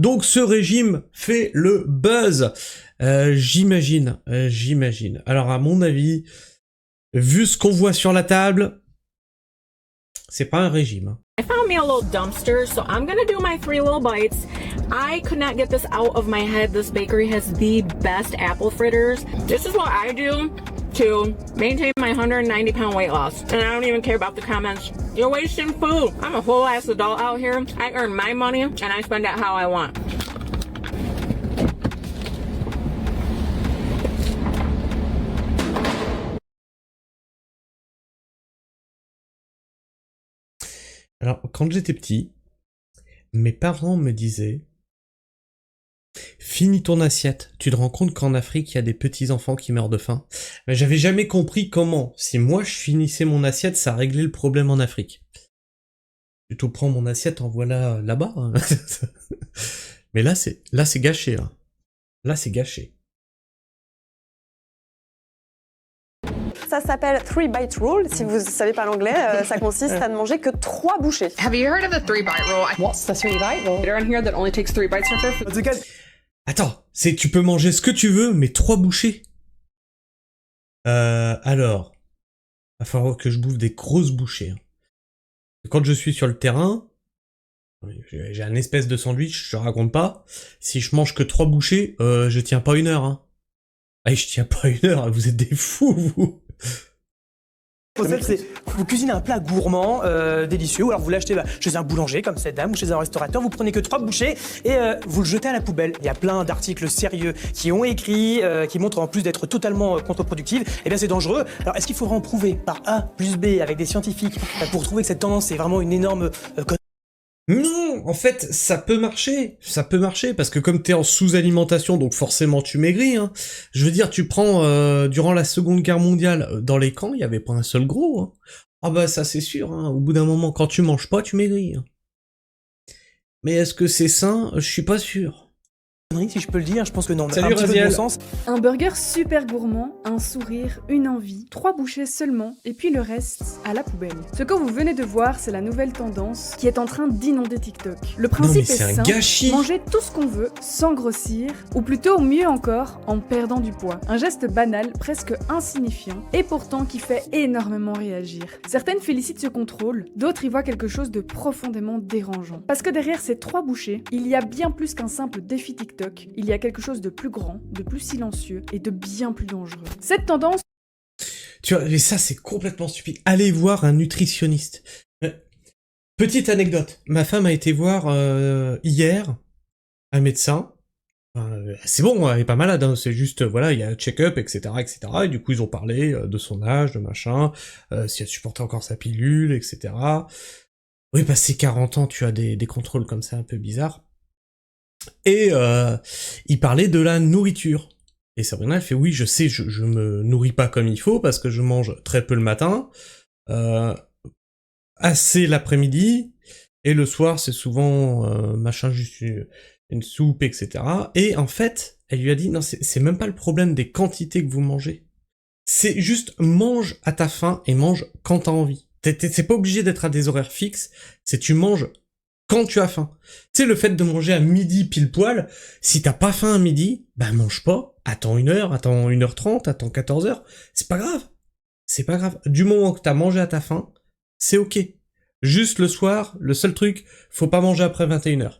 Donc ce régime fait le buzz. J'imagine. Alors à mon avis, vu ce qu'on voit sur la table, c'est pas un régime. Hein. I found me a little dumpster, so I'm gonna do my 3 little bites. I could not get this out of my head. This bakery has the best apple fritters. This is what I do to maintain my 190-pound weight loss. And I don't even care about the comments. You're wasting food. I'm a whole ass adult out here. I earn my money and I spend it how I want. Alors, quand j'étais petit, mes parents me disaient « Finis ton assiette, tu te rends compte qu'en Afrique, il y a des petits-enfants qui meurent de faim ?» Mais j'avais jamais compris comment, si moi je finissais mon assiette, ça réglait le problème en Afrique. Plutôt prends mon assiette, envoie-la là-bas. Hein. Mais là, c'est gâché. Hein. Là, c'est gâché. Ça s'appelle 3-bite rule. Si vous savez pas l'anglais, ça consiste à ne manger que 3 bouchées. Have you heard of the 3-bite rule? What's the 3-bite rule? There on here that only takes 3 bites for food. Attends, tu peux manger ce que tu veux, mais 3 bouchées. Alors, va falloir que je bouffe des grosses bouchées. Hein. Quand je suis sur le terrain, j'ai un espèce de sandwich, je te raconte pas. Si je mange que 3 bouchées, je tiens pas 1 heure. Hein. Ah, je tiens pas 1 heure, vous êtes des fous, vous. Le concept, c'est vous cuisinez un plat gourmand, délicieux, ou alors vous l'achetez chez un boulanger comme cette dame ou chez un restaurateur, vous prenez que 3 bouchées et vous le jetez à la poubelle. Il y a plein d'articles sérieux qui ont écrit, qui montrent en plus d'être totalement contre-productifs, et bien c'est dangereux. Alors est-ce qu'il faudra en prouver par A plus B avec des scientifiques pour trouver que cette tendance est vraiment une énorme Non, en fait, ça peut marcher, parce que comme t'es en sous-alimentation, donc forcément tu maigris, hein. Je veux dire, tu prends, durant la Seconde Guerre mondiale, dans les camps, il y avait pas un seul gros, hein. Ah bah ça c'est sûr, hein. Au bout d'un moment, quand tu manges pas, tu maigris. Hein. Mais est-ce que c'est sain? Je suis pas sûr. Si je peux le dire, je pense que non. Salut, un petit peu de Raziel. bon sens. Un burger super gourmand, un sourire, une envie, 3 bouchées seulement, et puis le reste à la poubelle. Ce que vous venez de voir, c'est la nouvelle tendance qui est en train d'inonder TikTok. Le principe mais est c'est un simple, gâchis. manger tout ce qu'on veut sans grossir, ou plutôt mieux encore, en perdant du poids. Un geste banal, presque insignifiant, et pourtant qui fait énormément réagir. Certaines félicitent ce contrôle, d'autres y voient quelque chose de profondément dérangeant. Parce que derrière ces 3 bouchées, il y a bien plus qu'un simple défi TikTok. Il y a quelque chose de plus grand, de plus silencieux et de bien plus dangereux. Cette tendance... Tu vois, mais ça c'est complètement stupide. Allez voir un nutritionniste. Petite anecdote, ma femme a été voir hier un médecin. C'est bon, elle est pas malade, hein, c'est juste, voilà, il y a un check-up, etc., etc. Et du coup, ils ont parlé de son âge, de machin, si elle supportait encore sa pilule, etc. Oui, passé 40 ans, tu as des contrôles comme ça un peu bizarres. Et il parlait de la nourriture. Et Sabrina, elle fait oui, je sais, je me nourris pas comme il faut parce que je mange très peu le matin, assez l'après-midi, et le soir c'est souvent machin, juste une soupe, etc. Et en fait, elle lui a dit non, c'est même pas le problème des quantités que vous mangez. C'est juste mange à ta faim et mange quand t'as envie. C'est pas obligé d'être à des horaires fixes, c'est tu manges quand tu as faim. Tu sais, le fait de manger à midi pile poil, si t'as pas faim à midi, bah mange pas, attends 1 heure, attends 1h30, attends 14h, c'est pas grave. C'est pas grave. Du moment que t'as mangé à ta faim, c'est ok. Juste le soir, le seul truc, faut pas manger après 21h.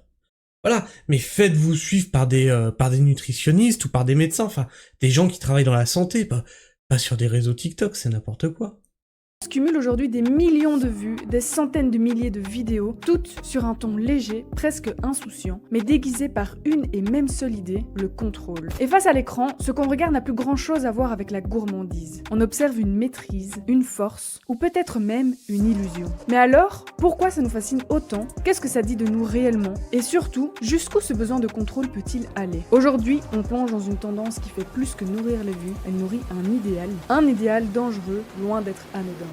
Voilà, mais faites-vous suivre par des nutritionnistes ou par des médecins, enfin, des gens qui travaillent dans la santé, pas sur des réseaux TikTok, c'est n'importe quoi. Cumule aujourd'hui des millions de vues, des centaines de milliers de vidéos, toutes sur un ton léger, presque insouciant, mais déguisé par une et même seule idée, le contrôle. Et face à l'écran, ce qu'on regarde n'a plus grand chose à voir avec la gourmandise. On observe une maîtrise, une force, ou peut-être même une illusion. Mais alors, pourquoi ça nous fascine autant? Qu'est-ce que ça dit de nous réellement? Et surtout, jusqu'où ce besoin de contrôle peut-il aller? Aujourd'hui, on plonge dans une tendance qui fait plus que nourrir les vues, elle nourrit un idéal dangereux, loin d'être anodin.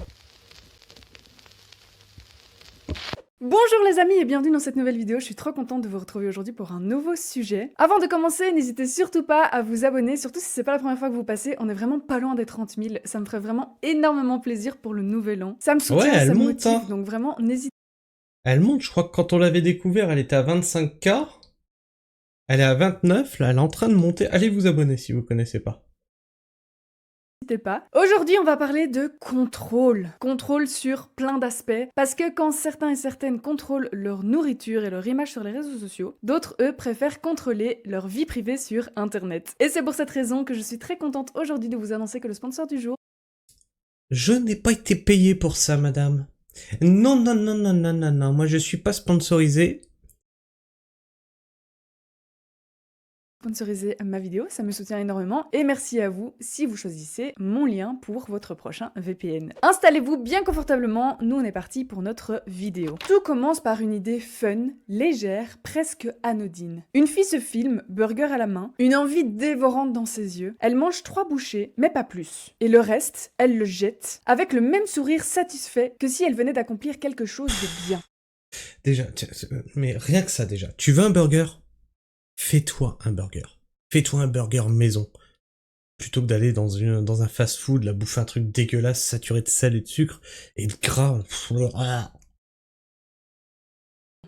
Bonjour les amis et bienvenue dans cette nouvelle vidéo, je suis trop contente de vous retrouver aujourd'hui pour un nouveau sujet. Avant de commencer, n'hésitez surtout pas à vous abonner, surtout si c'est pas la première fois que vous passez, on est vraiment pas loin des 30 000, ça me ferait vraiment énormément plaisir pour le nouvel an. Ça me soutient, ouais, ça me monte, motive, hein. donc vraiment n'hésitez Elle monte, je crois que quand on l'avait découvert, elle était à 25K. Elle est à 29, là, elle est en train de monter. Allez vous abonner si vous connaissez pas. N'hésitez pas. Aujourd'hui, on va parler de contrôle. Contrôle sur plein d'aspects. Parce que quand certains et certaines contrôlent leur nourriture et leur image sur les réseaux sociaux, d'autres, eux, préfèrent contrôler leur vie privée sur Internet. Et c'est pour cette raison que je suis très contente aujourd'hui de vous annoncer que le sponsor du jour... Je n'ai pas été payé pour ça, madame. Non, non, non, non, non, non, non. Moi, je suis pas sponsorisé. Sponsoriser ma vidéo, ça me soutient énormément et merci à vous si vous choisissez mon lien pour votre prochain VPN. Installez-vous bien confortablement, nous on est parti pour notre vidéo. Tout commence par une idée fun, légère, presque anodine. Une fille se filme, burger à la main, une envie dévorante dans ses yeux. Elle mange 3 bouchées, mais pas plus. Et le reste, elle le jette, avec le même sourire satisfait que si elle venait d'accomplir quelque chose de bien. Déjà, mais rien que ça déjà. Tu veux un burger ? Fais-toi un burger. Fais-toi un burger maison. Plutôt que d'aller dans un fast-food, là, bouffer un truc dégueulasse, saturé de sel et de sucre, et de gras.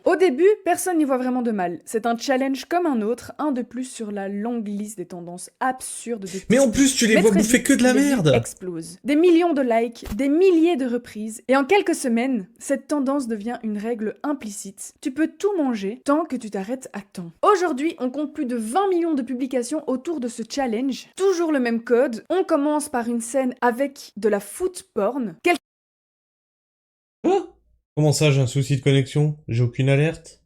Au début, personne n'y voit vraiment de mal. C'est un challenge comme un autre, un de plus sur la longue liste des tendances absurdes de Mais en plus, tu les vois bouffer que de la merde. Explose. Des millions de likes, des milliers de reprises, et en quelques semaines, cette tendance devient une règle implicite. Tu peux tout manger tant que tu t'arrêtes à temps. Aujourd'hui, on compte plus de 20 millions de publications autour de ce challenge. Toujours le même code. On commence par une scène avec de la food porn. Quoi ? Comment ça, j'ai un souci de connexion ? J'ai aucune alerte ?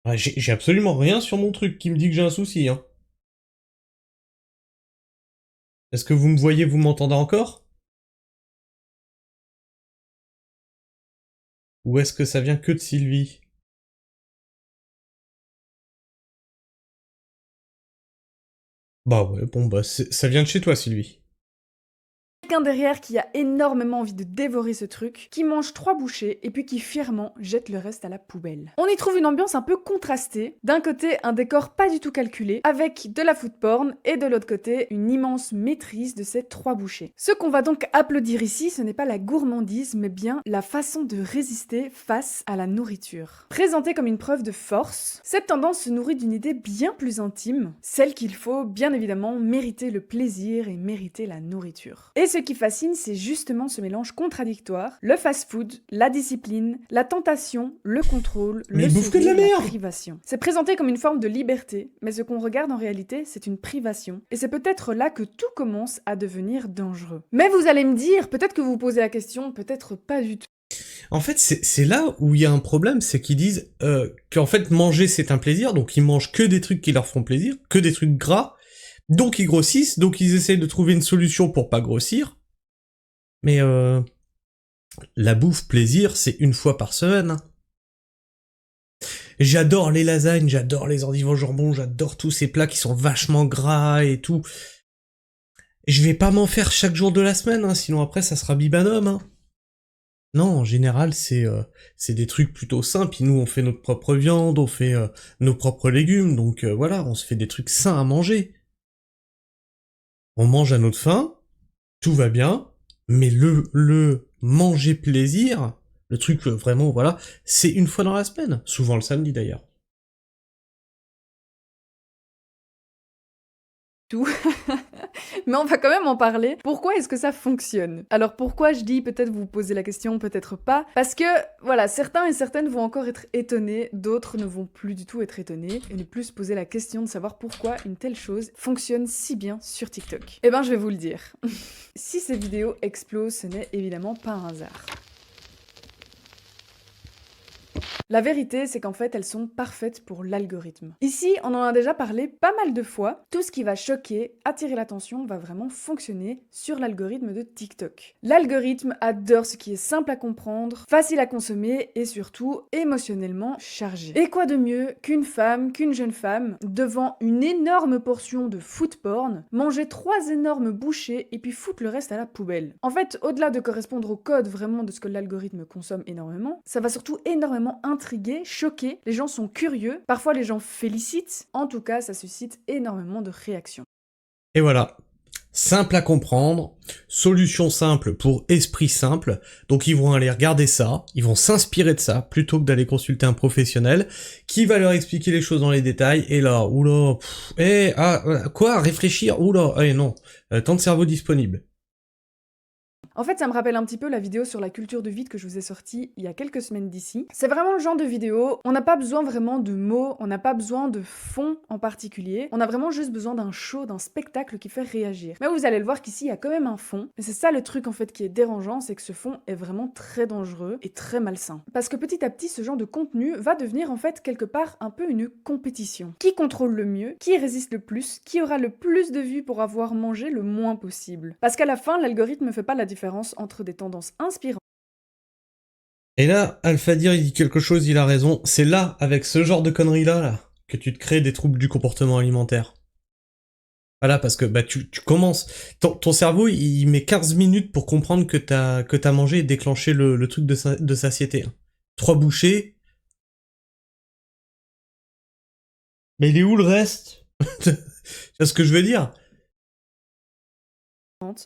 Ah, j'ai absolument rien sur mon truc qui me dit que j'ai un souci, hein. Est-ce que vous me voyez, vous m'entendez encore ? Ou est-ce que ça vient que de Sylvie ? Bah ouais, bon bah ça vient de chez toi, Sylvie. Quelqu'un derrière qui a énormément envie de dévorer ce truc, qui mange 3 bouchées et puis qui fièrement jette le reste à la poubelle. On y trouve une ambiance un peu contrastée. D'un côté, un décor pas du tout calculé, avec de la food porn, et de l'autre côté, une immense maîtrise de ces 3 bouchées. Ce qu'on va donc applaudir ici, ce n'est pas la gourmandise, mais bien la façon de résister face à la nourriture. Présentée comme une preuve de force, cette tendance se nourrit d'une idée bien plus intime, celle qu'il faut bien évidemment mériter le plaisir et mériter la nourriture. Et ce qui fascine, c'est justement ce mélange contradictoire, le fast-food, la discipline, la tentation, le contrôle, Mais le il bouffe que de la sourire, merde. la privation. C'est présenté comme une forme de liberté, mais ce qu'on regarde en réalité, c'est une privation. Et c'est peut-être là que tout commence à devenir dangereux. Mais vous allez me dire, peut-être que vous vous posez la question, peut-être pas du tout. En fait, c'est là où il y a un problème, c'est qu'ils disent qu'en fait, manger, c'est un plaisir, donc ils mangent que des trucs qui leur font plaisir, que des trucs gras, donc ils grossissent, donc ils essayent de trouver une solution pour pas grossir. Mais la bouffe plaisir, c'est une fois par semaine. J'adore les lasagnes, j'adore les endives au jambon, j'adore tous ces plats qui sont vachement gras et tout. Je vais pas m'en faire chaque jour de la semaine, hein, sinon après ça sera bibanum. Hein. Non, en général, c'est des trucs plutôt simples. Et nous, on fait notre propre viande, on fait nos propres légumes, donc voilà, on se fait des trucs sains à manger. On mange à notre faim, tout va bien, mais le manger plaisir, le truc vraiment, voilà, c'est une fois dans la semaine, souvent le samedi d'ailleurs. Tout. Mais on va quand même en parler. Pourquoi est-ce que ça fonctionne? Alors pourquoi je dis, peut-être vous vous posez la question, peut-être pas, parce que, voilà, certains et certaines vont encore être étonnés, d'autres ne vont plus du tout être étonnés, et ne plus se poser la question de savoir pourquoi une telle chose fonctionne si bien sur TikTok. Eh ben je vais vous le dire. Si ces vidéos explosent, ce n'est évidemment pas un hasard. La vérité, c'est qu'en fait, elles sont parfaites pour l'algorithme. Ici, on en a déjà parlé pas mal de fois. Tout ce qui va choquer, attirer l'attention, va vraiment fonctionner sur l'algorithme de TikTok. L'algorithme adore ce qui est simple à comprendre, facile à consommer et surtout émotionnellement chargé. Et quoi de mieux qu'une jeune femme, devant une énorme portion de food porn, manger 3 énormes bouchées et puis foutre le reste à la poubelle. En fait, au-delà de correspondre au code vraiment de ce que l'algorithme consomme énormément, ça va surtout énormément intrigué, choqué, les gens sont curieux, parfois les gens félicitent, en tout cas ça suscite énormément de réactions. Et voilà, simple à comprendre, solution simple pour esprit simple, donc ils vont aller regarder ça, ils vont s'inspirer de ça, plutôt que d'aller consulter un professionnel, qui va leur expliquer les choses dans les détails, et là, oula, quoi, réfléchir, oula, non, temps de cerveau disponible. En fait, ça me rappelle un petit peu la vidéo sur la culture de vide que je vous ai sortie il y a quelques semaines d'ici. C'est vraiment le genre de vidéo, on n'a pas besoin vraiment de mots, on n'a pas besoin de fond en particulier, on a vraiment juste besoin d'un show, d'un spectacle qui fait réagir. Mais vous allez le voir qu'ici, il y a quand même un fond, et c'est ça le truc en fait qui est dérangeant, c'est que ce fond est vraiment très dangereux et très malsain. Parce que petit à petit, ce genre de contenu va devenir en fait quelque part un peu une compétition. Qui contrôle le mieux, qui résiste le plus, qui aura le plus de vues pour avoir mangé le moins possible. Parce qu'à la fin, l'algorithme ne fait pas la différence entre des tendances inspirantes. Et là, Alphadir, il dit quelque chose, il a raison. C'est là, avec ce genre de conneries-là, que tu te crées des troubles du comportement alimentaire. Voilà, parce que bah tu commences... Ton cerveau, il met 15 minutes pour comprendre que t'as mangé et déclencher le truc de satiété. 3 bouchées. Mais il est où le reste? Tu vois ce que je veux dire?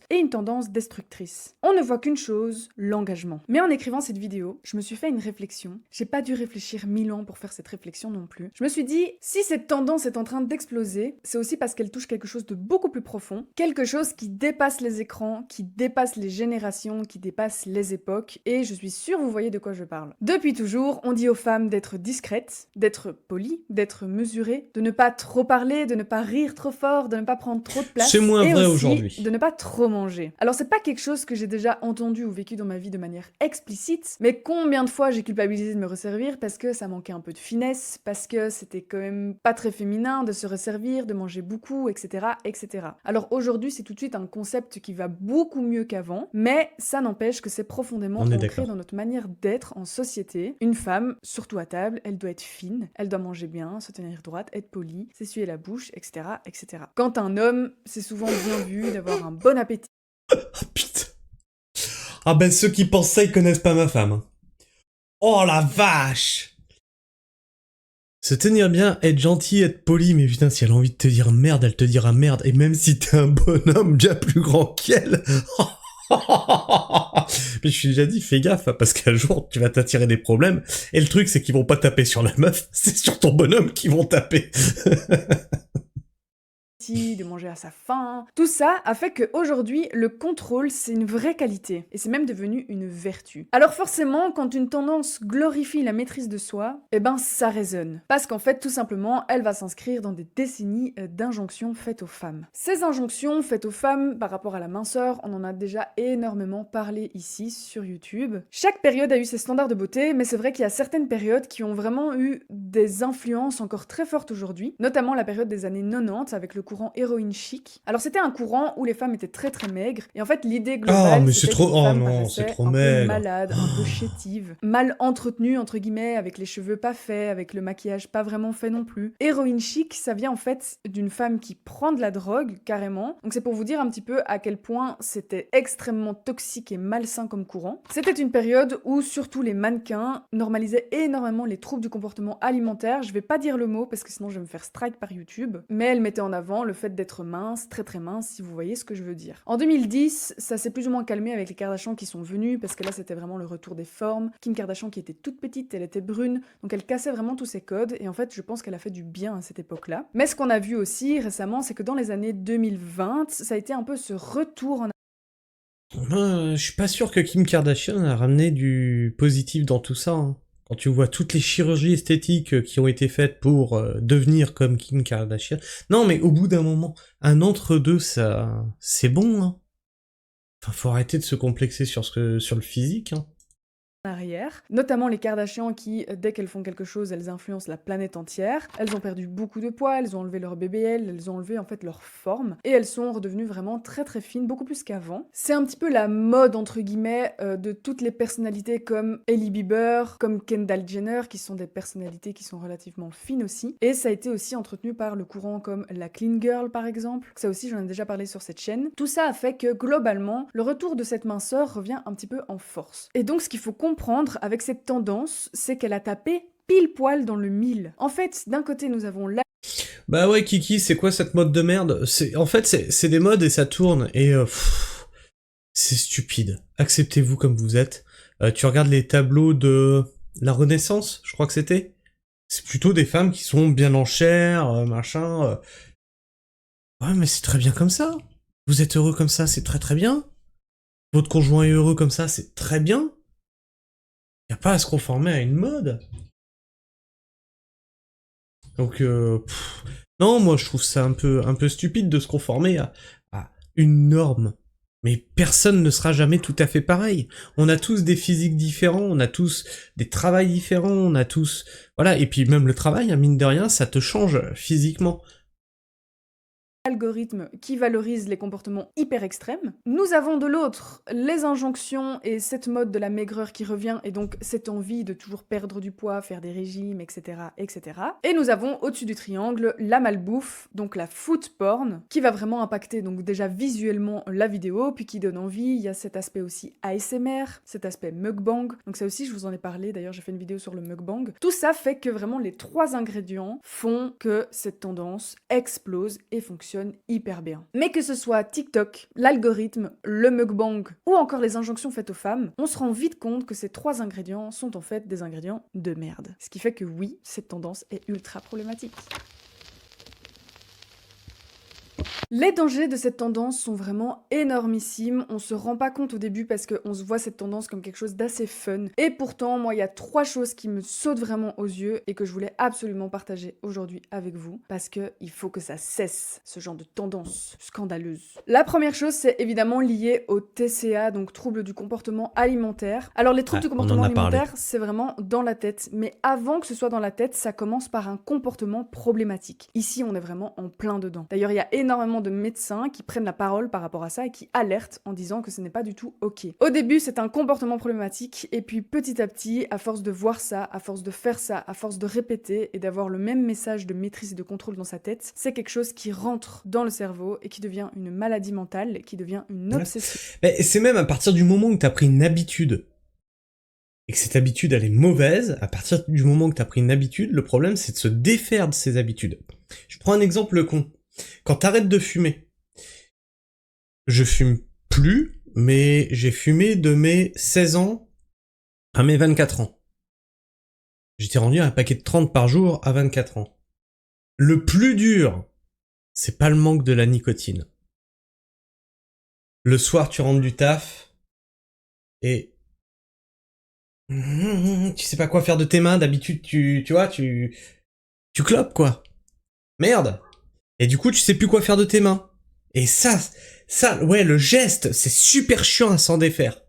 Et une tendance destructrice. On ne voit qu'une chose, l'engagement. Mais en écrivant cette vidéo, je me suis fait une réflexion. J'ai pas dû réfléchir 1000 ans pour faire cette réflexion non plus. Je me suis dit, si cette tendance est en train d'exploser, c'est aussi parce qu'elle touche quelque chose de beaucoup plus profond, quelque chose qui dépasse les écrans, qui dépasse les générations, qui dépasse les époques, et je suis sûre vous voyez de quoi je parle. Depuis toujours, on dit aux femmes d'être discrètes, d'être polies, d'être mesurées, de ne pas trop parler, de ne pas rire trop fort, de ne pas prendre trop de place. C'est moins vrai aujourd'hui. De ne pas trop manger. Alors c'est pas quelque chose que j'ai déjà entendu ou vécu dans ma vie de manière explicite, mais combien de fois j'ai culpabilisé de me resservir parce que ça manquait un peu de finesse, parce que c'était quand même pas très féminin de se resservir, de manger beaucoup, etc. etc. Alors aujourd'hui c'est tout de suite un concept qui va beaucoup mieux qu'avant, mais ça n'empêche que c'est profondément ancré dans notre manière d'être en société. Une femme, surtout à table, elle doit être fine, elle doit manger bien, se tenir droite, être polie, s'essuyer la bouche, etc. etc. Quand un homme, c'est souvent bien vu d'avoir un bon appétit. Oh putain. Ah ben ceux qui pensent ça, ils connaissent pas ma femme. Oh la vache. Se tenir bien, être gentil, être poli, mais putain, si elle a envie de te dire merde, elle te dira merde, et même si t'es un bonhomme bien plus grand qu'elle... Mais je suis déjà dit, fais gaffe, parce qu'un jour, tu vas t'attirer des problèmes, et le truc, c'est qu'ils vont pas taper sur la meuf, c'est sur ton bonhomme qu'ils vont taper. De manger à sa faim. Tout ça a fait qu'aujourd'hui, le contrôle, c'est une vraie qualité. Et c'est même devenu une vertu. Alors forcément, quand une tendance glorifie la maîtrise de soi, eh ben ça résonne. Parce qu'en fait, tout simplement, elle va s'inscrire dans des décennies d'injonctions faites aux femmes. Ces injonctions faites aux femmes par rapport à la minceur, on en a déjà énormément parlé ici sur YouTube. Chaque période a eu ses standards de beauté, mais c'est vrai qu'il y a certaines périodes qui ont vraiment eu des influences encore très fortes aujourd'hui, notamment la période des années 90 avec le courant héroïne chic. Alors c'était un courant où les femmes étaient très très maigres et en fait l'idée globale mais c'est trop c'est trop maigre, un peu malade, un peu chétive, mal entretenue entre guillemets, avec les cheveux pas faits, avec le maquillage pas vraiment fait non plus. Héroïne chic, ça vient en fait d'une femme qui prend de la drogue carrément. Donc c'est pour vous dire un petit peu à quel point c'était extrêmement toxique et malsain comme courant. C'était une période où surtout les mannequins normalisaient énormément les troubles du comportement alimentaire. Je vais pas dire le mot parce que sinon je vais me faire strike par YouTube, mais elle mettait en avant le fait d'être mince, très très mince, si vous voyez ce que je veux dire. En 2010, ça s'est plus ou moins calmé avec les Kardashian qui sont venus, parce que là c'était vraiment le retour des formes. Kim Kardashian qui était toute petite, elle était brune, donc elle cassait vraiment tous ses codes, et en fait je pense qu'elle a fait du bien à cette époque-là. Mais ce qu'on a vu aussi récemment, c'est que dans les années 2020, ça a été un peu ce retour en... Je suis pas sûr que Kim Kardashian a ramené du positif dans tout ça, hein. Quand tu vois toutes les chirurgies esthétiques qui ont été faites pour devenir comme Kim Kardashian... Non, mais au bout d'un moment, un entre-deux, ça... c'est bon, hein. Enfin, faut arrêter de se complexer sur le physique, hein. Arrière, notamment les Kardashian qui, dès qu'elles font quelque chose, elles influencent la planète entière. Elles ont perdu beaucoup de poids, elles ont enlevé leur BBL, elles ont enlevé en fait leur forme, et elles sont redevenues vraiment très très fines, beaucoup plus qu'avant. C'est un petit peu la mode entre guillemets de toutes les personnalités comme Hailey Bieber, comme Kendall Jenner, qui sont des personnalités qui sont relativement fines aussi, et ça a été aussi entretenu par le courant comme la clean girl par exemple. Ça aussi j'en ai déjà parlé sur cette chaîne. Tout ça a fait que globalement, le retour de cette minceur revient un petit peu en force. Et donc ce qu'il faut comprendre avec cette tendance, c'est qu'elle a tapé pile poil dans le mille. En fait, d'un côté, nous avons la... Bah ouais, Kiki, c'est quoi cette mode de merde? En fait, c'est des modes et ça tourne, et c'est stupide. Acceptez-vous comme vous êtes. Tu regardes les tableaux de la Renaissance, je crois que c'était. C'est plutôt des femmes qui sont bien en chair, machin. Ouais, mais c'est très bien comme ça. Vous êtes heureux comme ça, c'est très très bien. Votre conjoint est heureux comme ça, c'est très bien. Y a pas à se conformer à une mode. Donc, non, moi je trouve ça un peu stupide de se conformer à une norme. Mais personne ne sera jamais tout à fait pareil. On a tous des physiques différents, on a tous des travails différents, on a tous... Voilà, et puis même le travail, hein, mine de rien, ça te change physiquement. Algorithme qui valorise les comportements hyper extrêmes. Nous avons de l'autre les injonctions et cette mode de la maigreur qui revient et donc cette envie de toujours perdre du poids, faire des régimes, etc. etc. Et nous avons au-dessus du triangle la malbouffe, donc la food porn, qui va vraiment impacter donc déjà visuellement la vidéo, puis qui donne envie. Il y a cet aspect aussi ASMR, cet aspect mukbang, donc ça aussi je vous en ai parlé, d'ailleurs j'ai fait une vidéo sur le mukbang. Tout ça fait que vraiment les 3 ingrédients font que cette tendance explose et fonctionne hyper bien. Mais que ce soit TikTok, l'algorithme, le mukbang ou encore les injonctions faites aux femmes, on se rend vite compte que ces 3 ingrédients sont en fait des ingrédients de merde. Ce qui fait que oui, cette tendance est ultra problématique. Les dangers de cette tendance sont vraiment énormissimes, on se rend pas compte au début parce qu'on se voit cette tendance comme quelque chose d'assez fun. Et pourtant, moi, il y a 3 choses qui me sautent vraiment aux yeux et que je voulais absolument partager aujourd'hui avec vous parce que il faut que ça cesse, ce genre de tendance scandaleuse. La première chose, c'est évidemment lié au TCA, donc troubles du comportement alimentaire. Alors les troubles du comportement alimentaire, c'est vraiment dans la tête, mais avant que ce soit dans la tête, ça commence par un comportement problématique. Ici, on est vraiment en plein dedans. D'ailleurs, il y a énormément de médecins qui prennent la parole par rapport à ça et qui alertent en disant que ce n'est pas du tout ok. Au début, c'est un comportement problématique et puis petit à petit, à force de voir ça, à force de faire ça, à force de répéter et d'avoir le même message de maîtrise et de contrôle dans sa tête, c'est quelque chose qui rentre dans le cerveau et qui devient une maladie mentale, qui devient une obsession. Mais c'est même à partir du moment où t'as pris une habitude et que cette habitude elle est mauvaise, à partir du moment où t'as pris une habitude, le problème c'est de se défaire de ces habitudes. Je prends un exemple con. Quand t'arrêtes de fumer, je fume plus, mais j'ai fumé de mes 16 ans à mes 24 ans. J'étais rendu à un paquet de 30 par jour à 24 ans. Le plus dur, c'est pas le manque de la nicotine. Le soir, tu rentres du taf, et tu sais pas quoi faire de tes mains, d'habitude tu vois, tu clopes quoi. Merde. Et du coup, tu sais plus quoi faire de tes mains. Et ça, ouais, le geste, c'est super chiant à s'en défaire.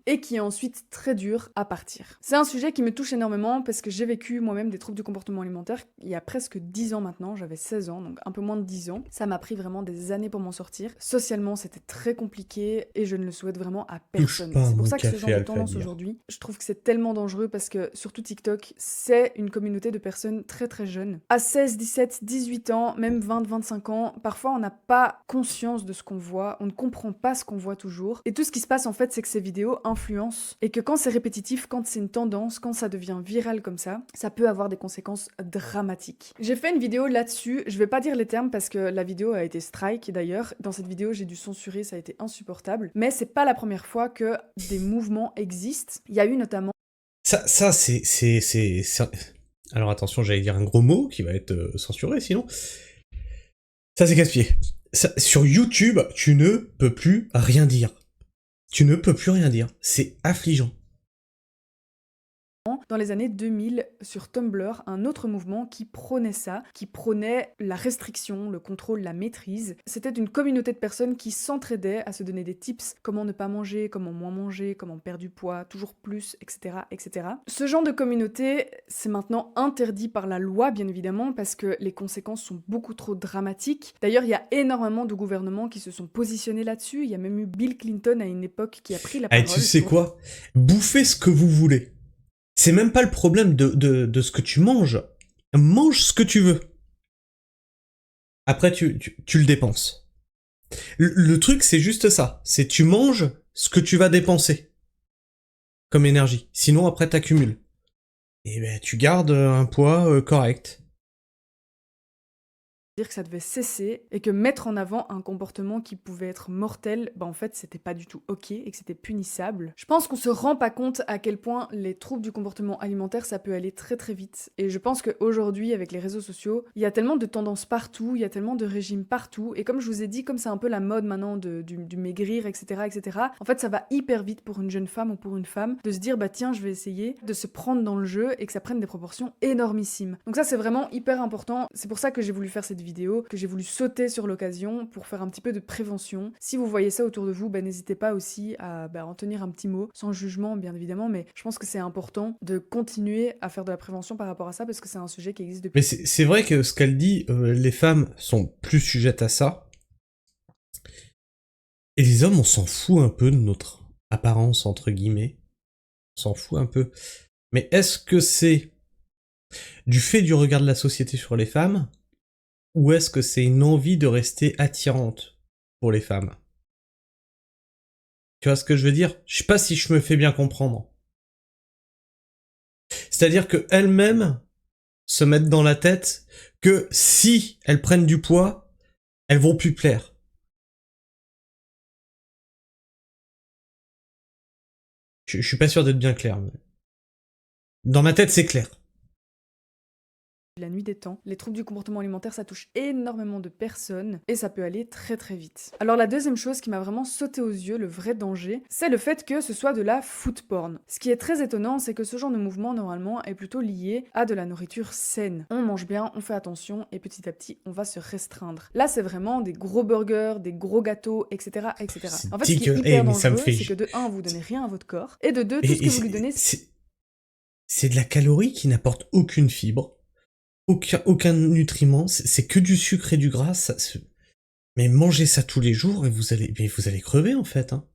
Et qui est ensuite très dur à partir. C'est un sujet qui me touche énormément parce que j'ai vécu moi-même des troubles du comportement alimentaire il y a presque 10 ans maintenant, j'avais 16 ans, donc un peu moins de 10 ans. Ça m'a pris vraiment des années pour m'en sortir. Socialement, c'était très compliqué et je ne le souhaite vraiment à personne. C'est pour ça que ce genre de tendance aujourd'hui, je trouve que c'est tellement dangereux parce que surtout TikTok, c'est une communauté de personnes très très jeunes. À 16, 17, 18 ans, même 20, 25 ans, parfois on n'a pas conscience de ce qu'on voit, on ne comprend pas ce qu'on voit toujours. Et tout ce qui se passe en fait, c'est que ces vidéos influence et que quand c'est répétitif, quand c'est une tendance, quand ça devient viral comme ça peut avoir des conséquences dramatiques. J'ai fait une vidéo là-dessus, je vais pas dire les termes parce que la vidéo a été strike d'ailleurs. Dans cette vidéo, j'ai dû censurer, ça a été insupportable. Mais c'est pas la première fois que des mouvements existent. Il y a eu notamment... Ça c'est... Alors attention, j'allais dire un gros mot qui va être censuré sinon. Ça c'est casse-pied. Sur YouTube, tu ne peux plus rien dire. Tu ne peux plus rien dire. C'est affligeant. Dans les années 2000, sur Tumblr, un autre mouvement qui prônait ça, qui prônait la restriction, le contrôle, la maîtrise. C'était une communauté de personnes qui s'entraidaient à se donner des tips, comment ne pas manger, comment moins manger, comment perdre du poids, toujours plus, etc., etc. Ce genre de communauté, c'est maintenant interdit par la loi, bien évidemment, parce que les conséquences sont beaucoup trop dramatiques. D'ailleurs, il y a énormément de gouvernements qui se sont positionnés là-dessus. Il y a même eu Bill Clinton à une époque qui a pris la parole. Tu sais quoi ? Bouffez ce que vous voulez. C'est même pas le problème de ce que tu manges. Mange ce que tu veux. Après, tu le dépenses. Le truc, c'est juste ça. C'est tu manges ce que tu vas dépenser comme énergie. Sinon, après, t'accumules. et ben tu gardes un poids correct. Dire que ça devait cesser et que mettre en avant un comportement qui pouvait être mortel, bah en fait c'était pas du tout ok et que c'était punissable. Je pense qu'on se rend pas compte à quel point les troubles du comportement alimentaire ça peut aller très très vite. Et je pense qu'aujourd'hui avec les réseaux sociaux, il y a tellement de tendances partout, il y a tellement de régimes partout, et comme je vous ai dit, comme c'est un peu la mode maintenant du maigrir, etc., en fait ça va hyper vite pour une jeune femme ou pour une femme de se dire bah tiens je vais essayer, de se prendre dans le jeu et que ça prenne des proportions énormissimes. Donc ça c'est vraiment hyper important, c'est pour ça que j'ai voulu faire cette vidéo, que j'ai voulu sauter sur l'occasion pour faire un petit peu de prévention. Si vous voyez ça autour de vous, n'hésitez pas aussi à en tenir un petit mot, sans jugement bien évidemment, mais je pense que c'est important de continuer à faire de la prévention par rapport à ça parce que c'est un sujet qui existe depuis. Mais c'est vrai que ce qu'elle dit, les femmes sont plus sujettes à ça, et les hommes on s'en fout un peu de notre apparence entre guillemets, on s'en fout un peu. Mais est-ce que c'est du fait du regard de la société sur les femmes, ou est-ce que c'est une envie de rester attirante pour les femmes? Tu vois ce que je veux dire? Je sais pas si je me fais bien comprendre. C'est-à-dire que elles-mêmes se mettent dans la tête que si elles prennent du poids, elles vont plus plaire. Je suis pas sûr d'être bien clair. Mais... dans ma tête, c'est clair. La nuit des temps, les troubles du comportement alimentaire, ça touche énormément de personnes et ça peut aller très très vite. Alors la deuxième chose qui m'a vraiment sauté aux yeux, le vrai danger, c'est le fait que ce soit de la food porn. Ce qui est très étonnant, c'est que ce genre de mouvement normalement est plutôt lié à de la nourriture saine. On mange bien, on fait attention et petit à petit on va se restreindre. Là c'est vraiment des gros burgers, des gros gâteaux, etc. etc. En fait ce qui est hyper dangereux, c'est que de 1, vous donnez rien à votre corps et de 2, tout ce que vous lui donnez... C'est de la calorie qui n'apporte aucune fibre. Aucun nutriment, c'est que du sucre et du gras. Mais mangez ça tous les jours et vous allez crever en fait. Hein.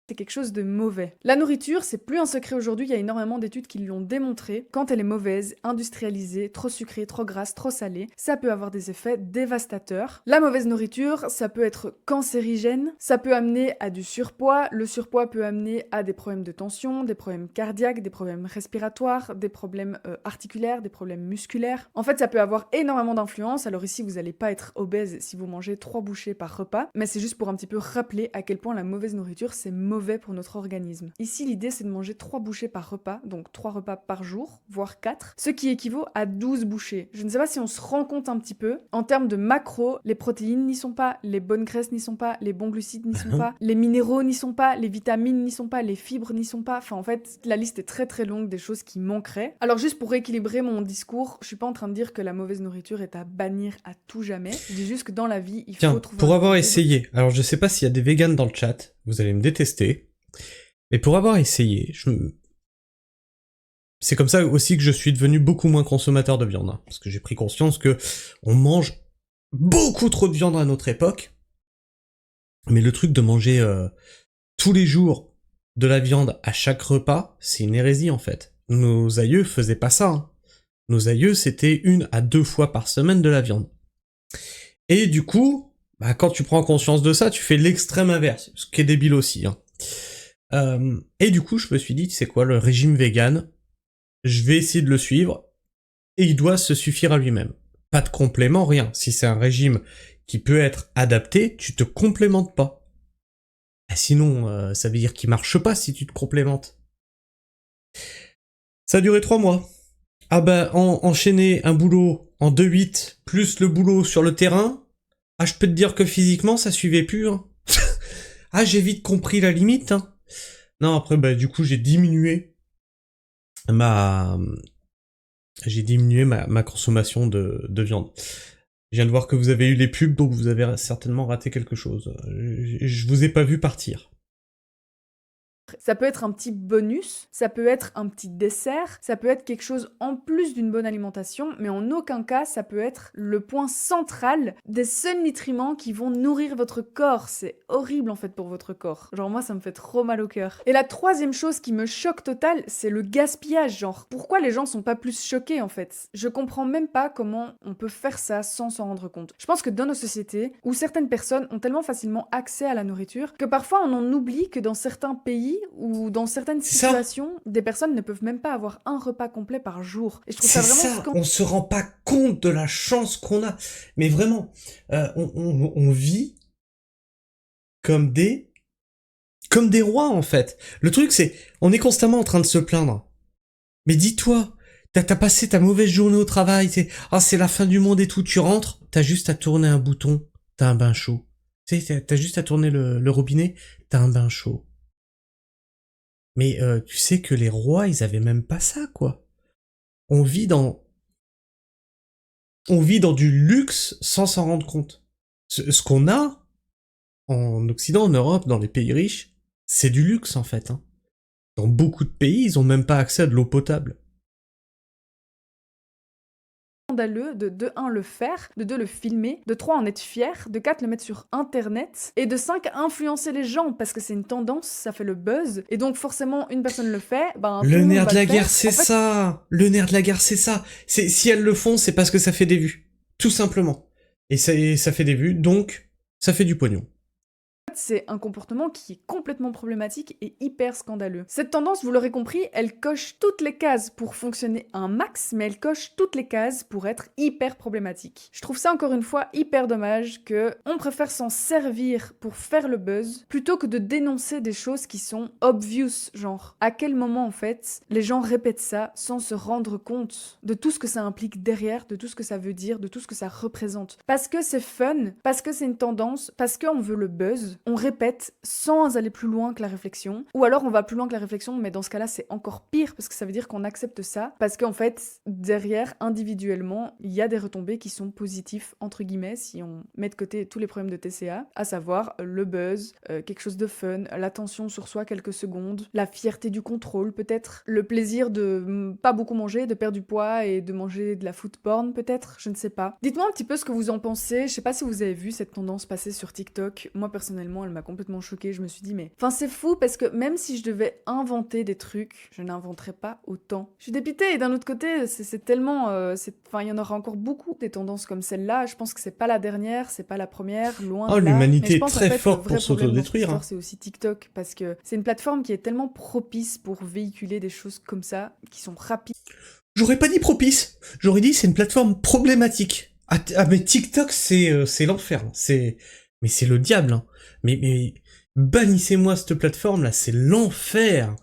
C'est quelque chose de mauvais. La nourriture, c'est plus un secret aujourd'hui, il y a énormément d'études qui l'ont démontré. Quand elle est mauvaise, industrialisée, trop sucrée, trop grasse, trop salée, ça peut avoir des effets dévastateurs. La mauvaise nourriture, ça peut être cancérigène, ça peut amener à du surpoids, le surpoids peut amener à des problèmes de tension, des problèmes cardiaques, des problèmes respiratoires, des problèmes articulaires, des problèmes musculaires. En fait, ça peut avoir énormément d'influence, alors ici, vous n'allez pas être obèse si vous mangez 3 bouchées par repas, mais c'est juste pour un petit peu rappeler à quel point la mauvaise nourriture, c'est mauvais pour notre organisme. Ici, l'idée, c'est de manger 3 bouchées par repas, donc 3 repas par jour, voire 4, ce qui équivaut à 12 bouchées. Je ne sais pas si on se rend compte un petit peu. En termes de macros, les protéines n'y sont pas, les bonnes graisses n'y sont pas, les bons glucides n'y sont pas, les minéraux n'y sont pas, les vitamines n'y sont pas, les fibres n'y sont pas. Enfin, en fait, la liste est très très longue des choses qui manqueraient. Alors, juste pour rééquilibrer mon discours, je suis pas en train de dire que la mauvaise nourriture est à bannir à tout jamais. Je dis juste que dans la vie, il faut trouver... Pour avoir essayé, alors je sais pas s'il y a des véganes dans le chat, vous allez me détester, mais pour avoir essayé, c'est comme ça aussi que je suis devenu beaucoup moins consommateur de viande, hein, parce que j'ai pris conscience que on mange beaucoup trop de viande à notre époque, mais le truc de manger tous les jours de la viande à chaque repas, c'est une hérésie en fait. Nos aïeux faisaient pas ça. Hein. Nos aïeux, c'était 1 à 2 fois par semaine de la viande. Et du coup, quand tu prends conscience de ça, tu fais l'extrême inverse, ce qui est débile aussi. Hein. Et du coup, je me suis dit, tu sais quoi, le régime vegan, je vais essayer de le suivre, et il doit se suffire à lui-même. Pas de complément, rien. Si c'est un régime qui peut être adapté, tu te complémentes pas. Sinon, ça veut dire qu'il marche pas si tu te complémentes. Ça a duré 3 mois. Enchaîner un boulot en 2-8, plus le boulot sur le terrain, je peux te dire que physiquement, ça suivait plus. Hein. J'ai vite compris la limite. Hein. Non, après, du coup, j'ai diminué ma consommation de viande. Je viens de voir que vous avez eu les pubs, donc vous avez certainement raté quelque chose. Je vous ai pas vu partir. Ça peut être un petit bonus, ça peut être un petit dessert, ça peut être quelque chose en plus d'une bonne alimentation, mais en aucun cas ça peut être le point central des seuls nutriments qui vont nourrir votre corps. C'est horrible en fait pour votre corps. Genre moi ça me fait trop mal au cœur. Et la troisième chose qui me choque total, c'est le gaspillage. Genre pourquoi les gens sont pas plus choqués en fait? Je comprends même pas comment on peut faire ça sans s'en rendre compte. Je pense que dans nos sociétés, où certaines personnes ont tellement facilement accès à la nourriture, que parfois on en oublie que dans certains pays, où dans certaines C'est ça. situations, des personnes ne peuvent même pas avoir un repas complet par jour. Et je trouve C'est ça vraiment ça, on se rend pas compte de la chance qu'on a. Mais vraiment, on vit comme des rois, en fait. Le truc, c'est, on est constamment en train de se plaindre. Mais dis-toi, t'as passé ta mauvaise journée au travail, c'est la fin du monde et tout, tu rentres, t'as juste à tourner un bouton, t'as un bain chaud. Tu sais, t'as juste à tourner le robinet, t'as un bain chaud. Mais tu sais que les rois, ils avaient même pas ça, quoi. On vit dans du luxe sans s'en rendre compte. Ce qu'on a en Occident, en Europe, dans les pays riches, c'est du luxe, en fait. Hein. Dans beaucoup de pays, ils ont même pas accès à de l'eau potable. Scandaleux de 1 le faire, de 2 le filmer, de 3 en être fier, de 4 le mettre sur internet, et de 5 influencer les gens, parce que c'est une tendance, ça fait le buzz, et donc forcément une personne le fait, ben tout Le monde nerf va de la le faire. guerre, c'est En fait, ça. Le nerf de la guerre, c'est ça. Si elles le font, c'est parce que ça fait des vues. Tout simplement. Et ça fait des vues, donc ça fait du pognon. c'est un comportement qui est complètement problématique et hyper scandaleux. Cette tendance, vous l'aurez compris, elle coche toutes les cases pour fonctionner un max, mais elle coche toutes les cases pour être hyper problématique. Je trouve ça encore une fois hyper dommage que on préfère s'en servir pour faire le buzz plutôt que de dénoncer des choses qui sont obvious, genre à quel moment en fait les gens répètent ça sans se rendre compte de tout ce que ça implique derrière, de tout ce que ça veut dire, de tout ce que ça représente. Parce que c'est fun, parce que c'est une tendance, parce qu'on veut le buzz, on répète sans aller plus loin que la réflexion, ou alors on va plus loin que la réflexion, mais dans ce cas-là c'est encore pire parce que ça veut dire qu'on accepte ça, parce qu'en fait derrière individuellement il y a des retombées qui sont positifs entre guillemets si on met de côté tous les problèmes de TCA, à savoir le buzz, quelque chose de fun, l'attention sur soi quelques secondes, la fierté du contrôle peut-être, le plaisir de pas beaucoup manger, de perdre du poids et de manger de la food porn peut-être, je ne sais pas. Dites-moi un petit peu ce que vous en pensez, je sais pas si vous avez vu cette tendance passer sur TikTok, moi personnellement elle m'a complètement choquée, je me suis dit mais... Enfin c'est fou parce que même si je devais inventer des trucs, je n'inventerais pas autant. Je suis dépitée et d'un autre côté c'est tellement... Enfin il y en aura encore beaucoup des tendances comme celle-là, je pense que c'est pas la dernière, c'est pas la première, loin de là. L'humanité est pense, très en fait, forte le vrai pour s'autodétruire. problème dans cette histoire, c'est aussi TikTok parce que c'est une plateforme qui est tellement propice pour véhiculer des choses comme ça, qui sont rapides. J'aurais pas dit propice, j'aurais dit c'est une plateforme problématique. Ah mais TikTok c'est l'enfer, mais c'est le diable. Hein. Mais bannissez-moi cette plateforme là, c'est l'enfer.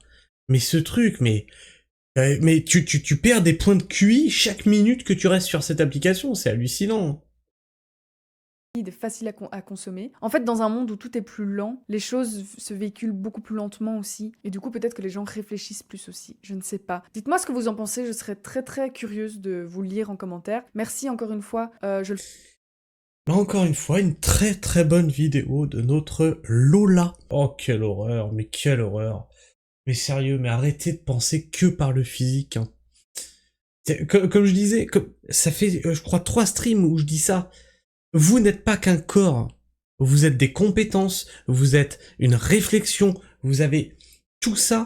Mais ce truc, mais tu perds des points de QI chaque minute que tu restes sur cette application, c'est hallucinant. Facile à consommer. En fait, dans un monde où tout est plus lent, les choses se véhiculent beaucoup plus lentement aussi. Et du coup, peut-être que les gens réfléchissent plus aussi. Je ne sais pas. Dites-moi ce que vous en pensez. Je serais très très curieuse de vous lire en commentaire. Merci encore une fois. Encore une fois, une très très bonne vidéo de notre Lola. Oh, quelle horreur, mais quelle horreur. Mais sérieux, mais arrêtez de penser que par le physique. Hein. Comme je disais, ça fait, je crois, 3 streams où je dis ça. Vous n'êtes pas qu'un corps, vous êtes des compétences, vous êtes une réflexion, vous avez tout ça.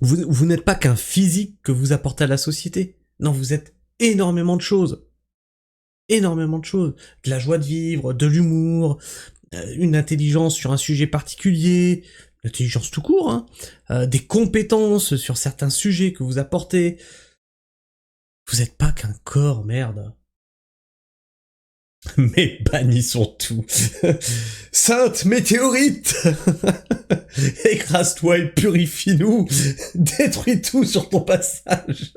Vous n'êtes pas qu'un physique que vous apportez à la société. Non, vous êtes énormément de choses. Énormément de choses. De la joie de vivre, de l'humour, une intelligence sur un sujet particulier, l'intelligence tout court, hein, des compétences sur certains sujets que vous apportez. Vous n'êtes pas qu'un corps, merde. Mais bannissons tout. Sainte météorite, écrase-toi et purifie-nous. Détruis tout sur ton passage.